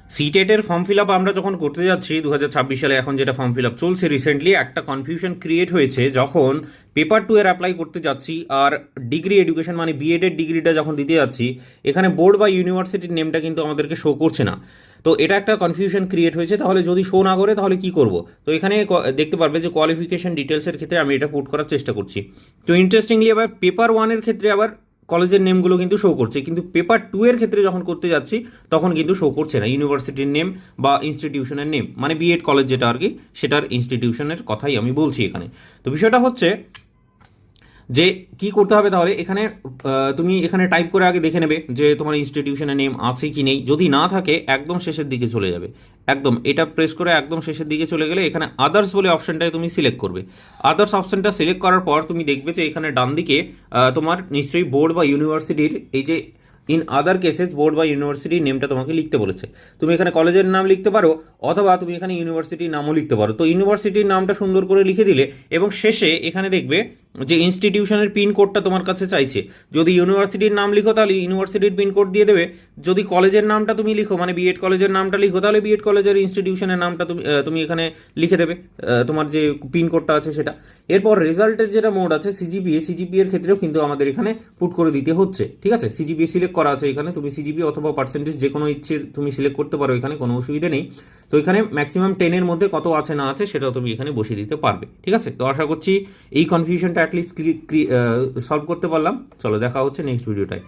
সিটেটের form fill up আমরা যখন করতে যাচ্ছি 2026 সালে, এখন যেটা ফর্ম ফিল আপ চলছে, রিসেন্টলি একটা কনফিউশন ক্রিয়েট হয়েছে যখন পেপার টু এর অ্যাপ্লাই করতে যাচ্ছি আর ডিগ্রি এডুকেশন মানে বিএড এর ডিগ্রিটা যখন দিতে যাচ্ছি, এখানে বোর্ড বা ইউনিভার্সিটির নেমটা কিন্তু আমাদেরকে শো করছে না। তো এটা একটা কনফিউশন ক্রিয়েট হয়েছে। তাহলে যদি শো না করে তাহলে কি করব? তো এখানে দেখতে পারবে যে কোয়ালিফিকেশন ডিটেলসের ক্ষেত্রে আমি এটা পুট করার চেষ্টা করছি। তো ইন্টারেস্টিংলি আবার পেপার ওয়ানের ক্ষেত্রে আবার কলেজের নেমগুলো কিন্তু শো করছে, কিন্তু পেপার টু এর ক্ষেত্রে যখন করতে যাচ্ছি তখন কিন্তু শো করছে না ইউনিভার্সিটির নেম বা ইনস্টিটিউশনের নেম, মানে বিএড কলেজ যেটা আর কি, সেটার ইনস্টিটিউশনের কথাই আমি বলছি এখানে। তো বিষয়টা হচ্ছে যে কি করতে হবে তাহলে, এখানে তুমি এখানে টাইপ করে আগে দেখে নেবে যে তোমার ইনস্টিটিউশনের নেম আছে কি নেই। যদি না থাকে একদম শেষের দিকে চলে যাবে, একদম এটা প্রেস করে একদম শেষের দিকে চলে গেলে এখানে আদার্স বলে অপশনটায় তুমি সিলেক্ট করবে। আদার্স অপশনটা সিলেক্ট করার পর তুমি দেখবে যে এখানে ডান দিকে তোমার নিশ্চয়ই বোর্ড বা ইউনিভার্সিটির এই যে ইন আদার কেসেস বোর্ড বা ইউনিভার্সিটির নেমটা তোমাকে লিখতে বলেছে। তুমি এখানে কলেজের নাম লিখতে পারো অথবা তুমি এখানে ইউনিভার্সিটির নামও লিখতে পারো। তো ইউনিভার্সিটির নামটা সুন্দর করে লিখে দিলে এবং শেষে এখানে দেখবে যে ইনস্টিটিউশনের পিন কোডটা তোমার কাছে চাইছে। যদি ইউনিভার্সিটির নাম লিখো তাহলে ইউনিভার্সিটির পিন কোড দিয়ে দেবে। যদি কলেজের নামটা তুমি লিখো মানে বিএড কলেজের নামটা লিখো তাহলে বিএড কলেজের ইনস্টিটিউশনের নামটা তুমি এখানে লিখে দেবে, তোমার যে পিন কোডটা আছে সেটা। এরপর রেজাল্টের যেটা মোড আছে সিজিপিএ এর ক্ষেত্রেও কিন্তু আমাদের এখানে পুট করে দিতে হচ্ছে। ঠিক আছে, সিজিপিএ সিলেক্ট করা আছে এখানে, তুমি সিজিপিএ অথবা পার্সেন্টেজ যে কোনো ইচ্ছে তুমি সিলেক্ট করতে পারো, এখানে কোনো অসুবিধা নেই। তো এখানে ম্যাক্সিমাম 10-এর মধ্যে কত আছে না আছে সেটাও তুমি এখানে বসিয়ে দিতে পারবে। ঠিক আছে, তো আশা করছি এই কনফিউশনটা অ্যাটলিস্ট সলভ করতে পারলাম। চলো দেখা হচ্ছে নেক্সট ভিডিওটায়।